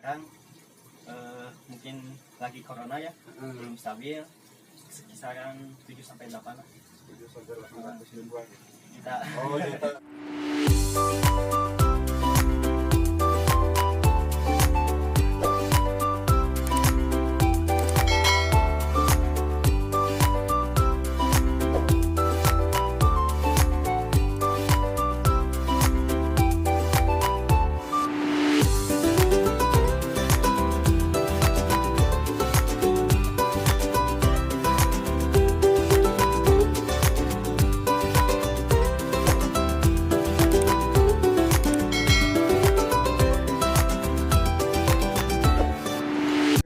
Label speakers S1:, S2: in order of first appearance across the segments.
S1: sekarang mungkin lagi corona ya, belum stabil, kisaran 7-8 lah.
S2: 7-8 ribuan.
S1: Kita
S2: Oh, kita.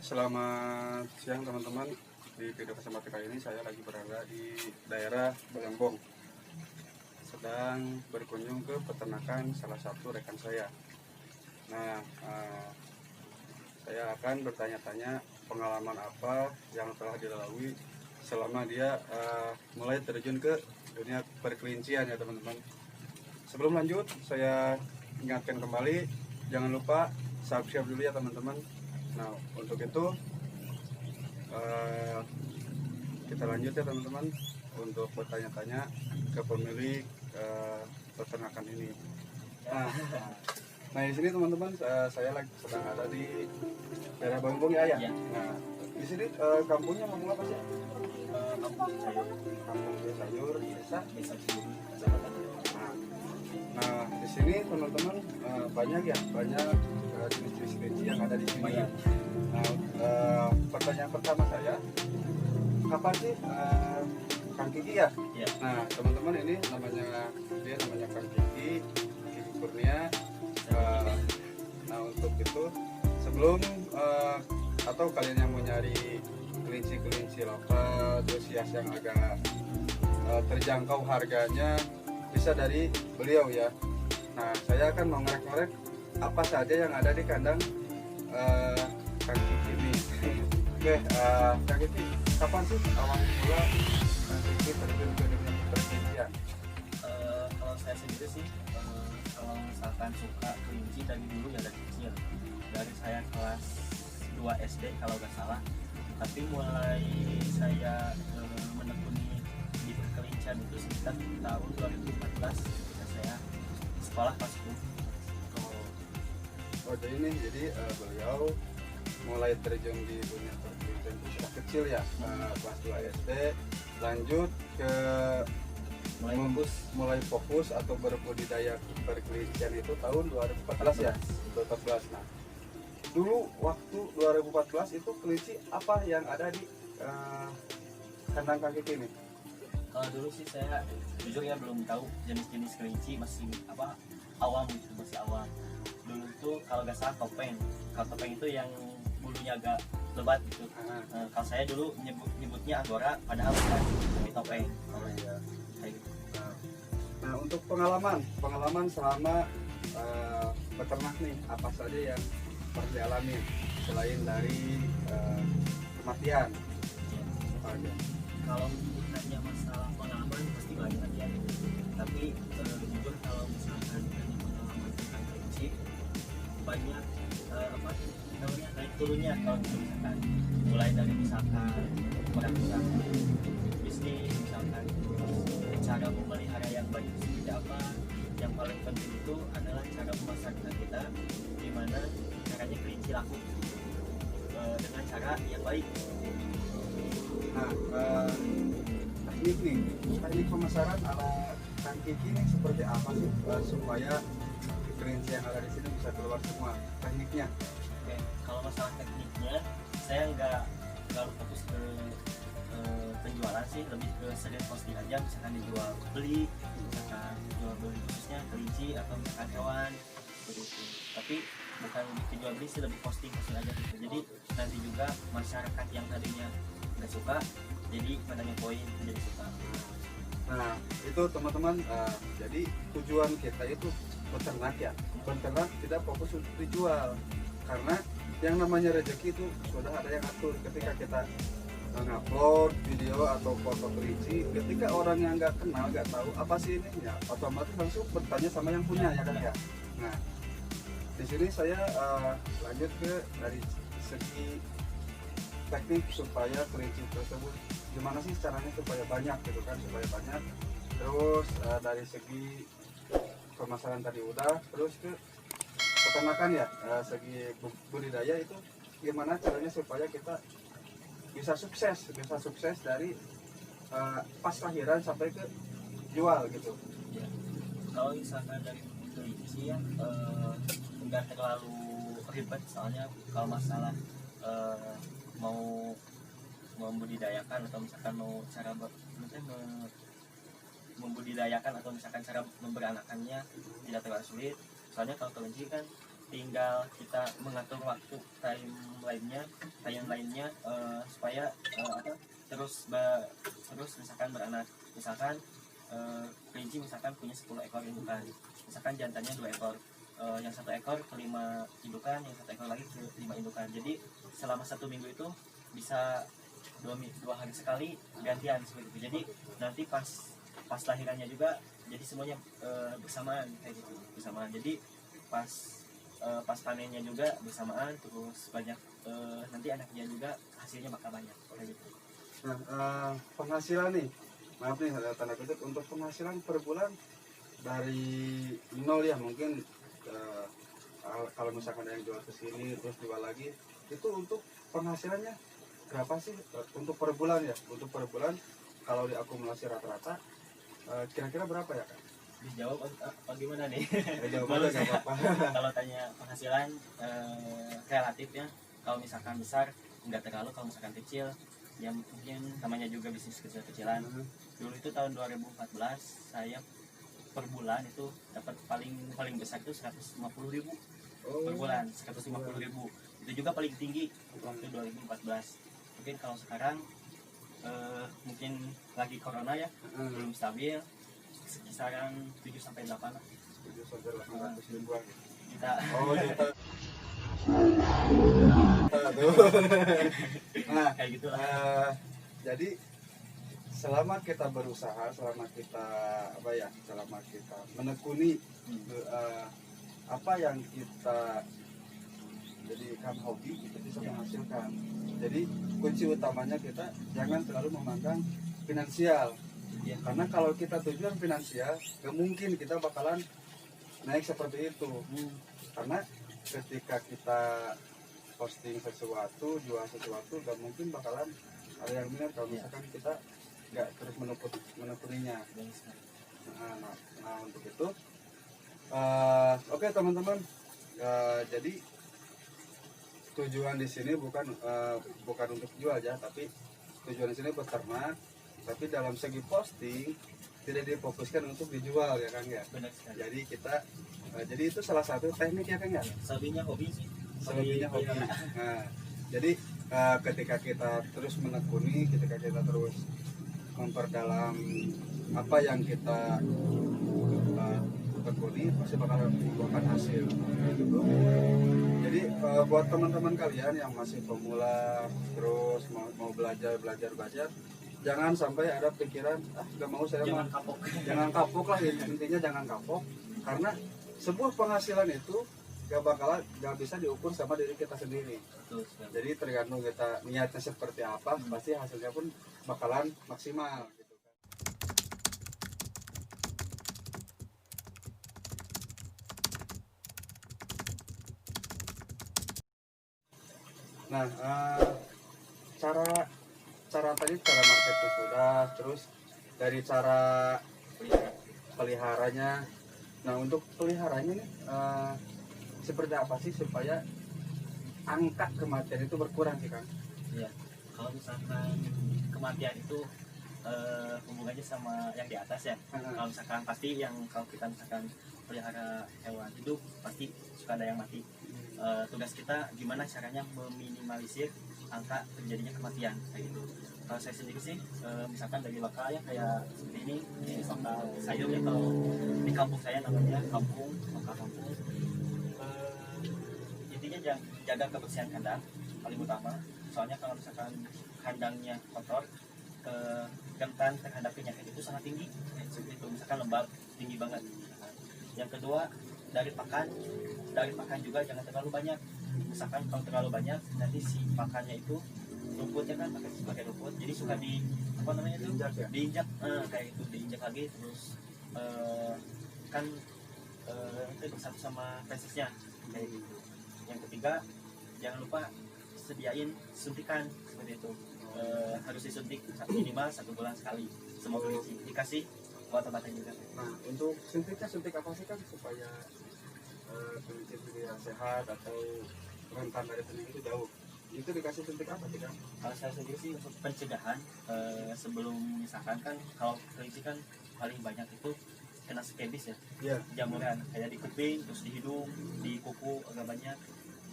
S2: Selamat siang teman-teman. Di video kesempatan kali ini saya lagi berada di daerah Balangbong, sedang berkunjung ke peternakan salah satu rekan saya. Nah, saya akan bertanya-tanya pengalaman apa yang telah dilalui selama dia mulai terjun ke dunia perkelincian ya teman-teman. Sebelum lanjut, saya ingatkan kembali, jangan lupa subscribe dulu ya teman-teman. Nah, untuk itu kita lanjut ya teman-teman untuk bertanya-tanya ke pemilik peternakan ini. Nah di sini teman-teman, saya lagi sedang ada di daerah Balangbong ya. Nah di sini kampungnya ngomong apa sih? Kampung sayur, desa sayur. Nah di sini teman-teman banyak jenis-jenis kelinci yang ada di sini. Nah, pertanyaan pertama saya, kapan sih Kang Kiki ya? Nah, teman-teman, ini namanya Kang Kiki Kurnia. Nah, untuk itu sebelum atau kalian yang mau nyari kelinci lava terus hias yang agak terjangkau harganya, bisa dari beliau ya. Nah, saya akan mau ngorek-ngorek apa saja yang ada di kandang Kang Kiki ini. Oke, Kang Kiki, kapan sih awal mula Kang Kiki terjun ke dunia perkelincian?
S1: Kalau saya sendiri sih, kalau misalkan suka kelinci dari dulu ya dari kecil, dari saya kelas 2 SD kalau nggak salah. Tapi mulai saya menekuni di perkelincian itu sekitar tahun 2014 ketika saya sekolah kelas 10.
S2: Oh jadi beliau mulai terjun di dunia perkelincian itu sudah kecil ya, kelas 2 SD, lanjut ke mulai fokus atau berbudidaya perkelincian itu tahun 2014 ya, 2014. Nah, dulu waktu 2014 itu kelinci apa yang ada di kandang Kang Kiki ini?
S1: Kalau dulu sih saya jujur ya belum tahu jenis-jenis kelinci, masih awam gitu, masih awam. Dulu tuh kalau nggak salah topeng. Kalau topeng itu yang bulunya agak lebat gitu. Kalau saya dulu nyebutnya Angora, padahal bukan, tapi topeng. Kayak gitu.
S2: Nah, untuk pengalaman selama peternak nih, apa saja yang pernah dialami selain dari kematian? Apa aja?
S1: Kalau ditanya masalah pengalaman pasti banyak ya. Tapi jujur kalau misalkan pengalaman tentang kelinci banyak namanya naik turunnya. Kalau misalkan mulai dari misalkan bisnis, misalkan cara memelihara yang baik seperti apa. Yang paling penting itu adalah cara memasarkan kita, gimana caranya kelinci laku dengan cara yang baik.
S2: Nah, teknik pemasaran ala Kang Kiki ini seperti apa sih supaya kelinci yang ada di sini bisa keluar semua? Tekniknya?
S1: Oke, kalau masalah tekniknya saya nggak fokus ke penjualan sih, lebih ke sering posting aja, misalkan dijual beli, misalkan jual beli khususnya kelinci atau misalkan hewan seperti itu. Tapi bukan lebih ke jual beli sih, lebih posting aja gitu. Jadi nanti juga masyarakat yang tadinya nggak suka jadi padanya poin jadi suka.
S2: Nah itu teman-teman, jadi tujuan kita itu peternak ya, peternak tidak fokus untuk dijual, karena yang namanya rezeki itu sudah ada yang atur. Ketika kita mengupload video atau foto kelinci, ketika orang yang nggak kenal, nggak tahu apa sih ini ya, otomatis langsung bertanya sama yang punya ya kan ya. Nah di sini saya lanjut ke dari segi teknik supaya kelinci tersebut gimana sih caranya supaya banyak gitu kan, supaya banyak. Terus dari segi pemasaran tadi udah, terus ke peternakan ya, segi budidaya itu gimana caranya supaya kita bisa sukses dari pas lahiran sampai ke jual gitu.
S1: Ya. Kalau misalkan dari kelinci sih ya nggak terlalu ribet, soalnya kalau masalah mau membudidayakan atau misalkan mau cara membudidayakan atau misalkan cara memberanakannya tidak terlalu sulit. Soalnya kalau kelinci kan tinggal kita mengatur waktu time lainnya supaya terus misalkan beranak. Misalkan kelinci misalkan punya 10 ekor indukan, misalkan jantannya 2 ekor, yang 1 ekor ke 5 indukan, yang 1 ekor lagi ke 5 indukan. Jadi selama 1 minggu itu bisa 2 hari sekali gantian seperti itu. Jadi nanti pas lahirannya juga jadi semuanya bersamaan kayak gitu, bersamaan. Jadi pas panennya juga bersamaan, terus banyak nanti anaknya juga hasilnya bakal banyak kayak gitu.
S2: Nah, penghasilan nih, maaf nih ada tanda kutip, untuk penghasilan per bulan dari nol ya mungkin, kalau misalkan ada yang jual ke sini terus jual lagi, itu untuk penghasilannya berapa sih untuk per bulan ya? Untuk per bulan kalau diakumulasi rata-rata kira-kira berapa ya Kak?
S1: Dijawab apa gimana nih?
S2: Jawab aja nggak apa-apa.
S1: Kalau tanya penghasilan relatif ya, kalau misalkan besar nggak terlalu, kalau misalkan kecil ya mungkin namanya juga bisnis kecil-kecilan. Dulu itu tahun 2014 saya per bulan itu dapat paling besar itu 150.000 per bulan, 150.000. Itu juga paling tinggi waktu 2014. Mungkin kalau sekarang mungkin lagi corona ya, belum stabil, kisaran 7-8 lah.
S2: 7-8 ribuan.
S1: Kita
S2: Juta. Nah,
S1: kayak gitulah.
S2: jadi selama kita berusaha, selama kita menekuni apa yang kita jadikan hobi, itu bisa menghasilkan. Jadi kunci utamanya kita jangan terlalu memandang finansial ya, karena kalau kita tujuan finansial gak mungkin kita bakalan naik seperti itu. Karena ketika kita posting sesuatu, jual sesuatu, gak mungkin bakalan ada yang minat kalau misalkan kita nggak terus menekuninya. Nah untuk itu oke teman-teman, jadi tujuan di sini bukan untuk jual ya, tapi tujuan di sini peternak. Tapi dalam segi posting tidak difokuskan untuk dijual ya Kang ya.
S1: Benar sekali.
S2: Jadi kita jadi itu salah satu teknik ya Kang ya.
S1: Selebihnya hobi sih.
S2: Selebihnya hobi. Nah, jadi ketika kita terus menekuni, ketika kita terus memperdalam apa yang kita tekuni, pasti bakal membuahkan hasil gitu. Jadi buat teman-teman kalian yang masih pemula terus mau belajar, jangan sampai ada pikiran gak mau saya
S1: jangan kapok.
S2: Jangan kapok lah, intinya jangan kapok, karena sebuah penghasilan itu gak bisa diukur sama diri kita sendiri.
S1: Betul.
S2: Jadi tergantung kita niatnya seperti apa, pasti hasilnya pun bakalan maksimal gitu kan. Nah, cara tadi cara marketing sudah, terus dari cara peliharanya. Nah, untuk peliharanya nih seperti apa sih supaya angka kematian itu berkurang sih Kang?
S1: Iya. Kalau misalkan kematian itu hubungannya sama yang di atas ya. Kalau misalkan pasti kalau kita misalkan pelihara hewan hidup pasti suka ada yang mati. Tugas kita gimana caranya meminimalisir angka terjadinya kematian kayak gitu. Kalau saya sendiri sih misalkan dari lokal ya kayak seperti ini lokal sayur ya, kalau di kampung saya namanya lokal kampung. Intinya jaga kebersihan kandang paling utama. Soalnya kalau misalkan kandangnya kotor, rentan terhadap penyakit itu sangat tinggi. Seperti itu, misalkan lembab tinggi banget. Yang kedua dari pakan juga jangan terlalu banyak. Misalkan kalau terlalu banyak nanti si pakannya itu rumputnya kan pakai rumput, jadi suka di apa namanya itu diinjak, kayak itu diinjak lagi terus kan itu bersatu sama fesisnya kayak gitu. Yang ketiga, jangan lupa sediain suntikan seperti itu. Harus disuntik minimal 1 bulan sekali semua kelinci, dikasih obat-obatan juga.
S2: Nah, untuk suntiknya suntik apa sih kan supaya kelinci yang sehat atau rentan dari penyakit itu jauh? Itu dikasih suntik apa sih kan?
S1: Kalau saya sendiri sih untuk pencegahan, sebelum misalkan kan kalau kelinci kan paling banyak itu kena skebis ya,
S2: Iya.
S1: jamuran kayak di kuping, terus di hidung, di kuku agak banyak.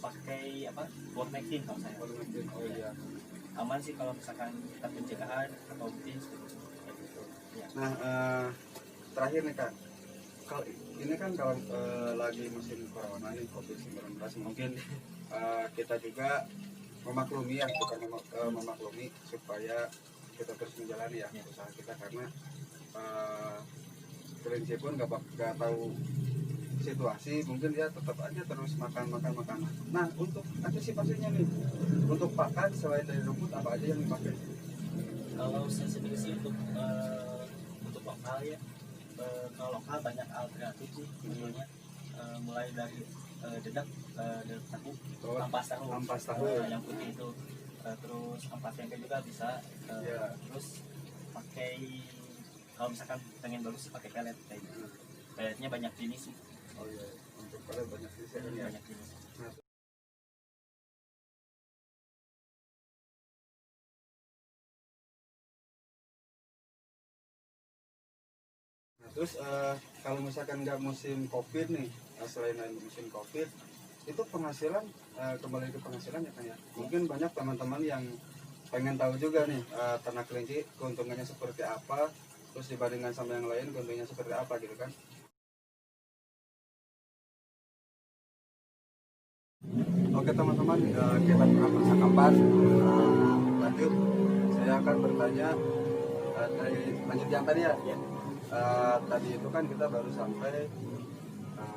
S1: Pakai apa? Ivermectin kalau saya.
S2: Oh iya.
S1: Aman sih kalau misalkan kita pencegahan atau rutin seperti itu. Ya.
S2: Nah, terakhir nih Kak, kalau ini kan kalau lagi musim corona nih COVID-19, mungkin kita juga memaklumi ya, bukan memaklumi supaya kita terus menjalani ya usaha kita, karena kelinci pun nggak tahu situasi, mungkin dia tetap aja terus makan makanan. Nah, untuk antisipasinya nih, untuk pakan selain dari rumput apa aja yang dipakai?
S1: Kalau saya sendiri sih untuk lokal ya, kalau lokal banyak alternatif sih contohnya, mulai dari dedak tahu, ampas tahu yang putih itu, terus ampas tempe juga bisa, terus pakai kalau misalkan pengen bagus sih pakai pelet kayak gitu. Peletnya banyak jenis sih.
S2: Oh iya, untuk pelet banyak jenis ya.
S1: Banyak jenis.
S2: Nah, terus kalau misalkan nggak musim COVID nih, selain musim COVID, itu penghasilan, kembali ke penghasilan ya kan ya. Mungkin banyak teman-teman yang pengen tahu juga nih, ternak kelinci keuntungannya seperti apa, terus dibandingkan sama yang lain keuntungannya seperti apa gitu kan. Oke teman-teman, kita buka percakapan. Lanjut, saya akan bertanya dari lanjut yang tadi ya. Tadi itu kan kita baru sampai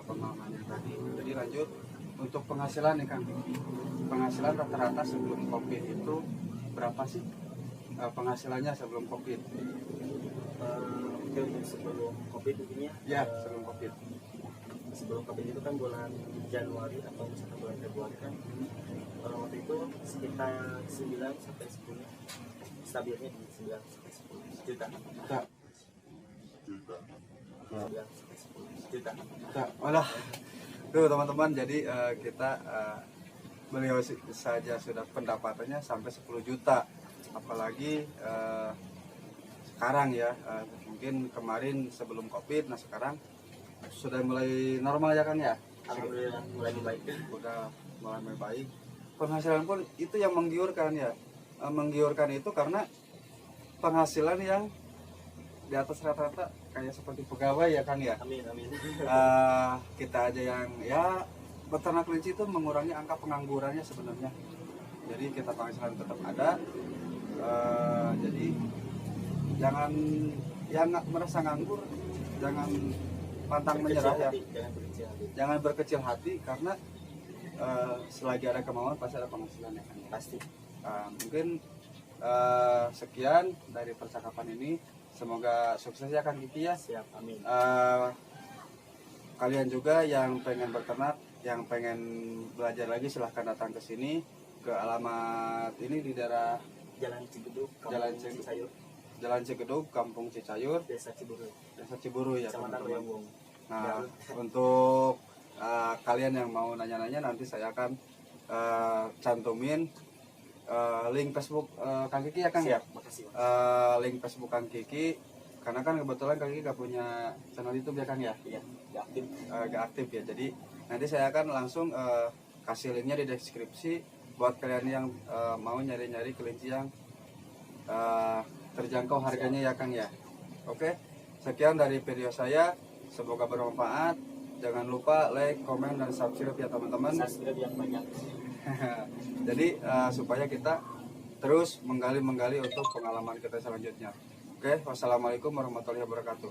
S2: pemahamannya tadi. Jadi lanjut untuk penghasilan nih kan. Penghasilan rata-rata sebelum COVID itu berapa sih penghasilannya sebelum COVID?
S1: Mungkin sebelum COVID intinya.
S2: Ya, sebelum COVID.
S1: Sebelum COVID itu kan bulan Januari atau misalkan bulan Februari kan, waktu itu sekitar 9 sampai 10, stabilnya di 9 sampai 10 juta. 9 sampai 10 juta.
S2: Olah, tuh teman-teman, jadi kita beliau saja sudah pendapatannya sampai 10 juta, apalagi sekarang ya, mungkin kemarin sebelum COVID, nah sekarang sudah mulai normal ya kan ya.
S1: Alhamdulillah mulai baik.
S2: Udah mulai baik. Penghasilan pun itu yang menggiurkan ya. Menggiurkan itu karena penghasilan yang di atas rata-rata kayak seperti pegawai ya kan ya.
S1: Amin amin.
S2: Kita aja yang ya beternak kelinci itu mengurangi angka penganggurannya sebenarnya. Jadi kita penghasilan tetap ada. Jadi jangan yang merasa nganggur, jangan pantang menyerah ya. Jangan berkecil hati karena selagi ada kemauan pasti ada penghasilan ya kan.
S1: Pasti.
S2: Mungkin sekian dari percakapan ini. Semoga sukses ya kan Kiki ya.
S1: Siap, amin.
S2: Kalian juga yang pengen berternak, yang pengen belajar lagi silahkan datang ke sini, ke alamat ini di daerah
S1: Jalan Cigedug,
S2: Jalan Cigedug, Kampung Cicayur,
S1: Desa Ciburu.
S2: Desa Ciburu ya teman-teman. Nah,
S1: Ya.
S2: untuk kalian yang mau nanya-nanya nanti saya akan cantumin link Facebook Kang Kiki ya Kang ya.
S1: Makasih.
S2: Link Facebook Kang Kiki, karena kan kebetulan Kang Kiki gak punya channel YouTube ya Kang ya.
S1: Iya, gak aktif.
S2: Gak aktif ya. Jadi nanti saya akan langsung kasih linknya di deskripsi buat kalian yang mau nyari-nyari kelinci yang terjangkau harganya ya Kang ya. Oke, sekian dari video saya. Semoga bermanfaat. Jangan lupa like, komen, dan subscribe ya teman-teman.
S1: Subscribe yang banyak.
S2: Jadi supaya kita terus menggali untuk pengalaman kita selanjutnya. Oke, wassalamualaikum warahmatullahi wabarakatuh.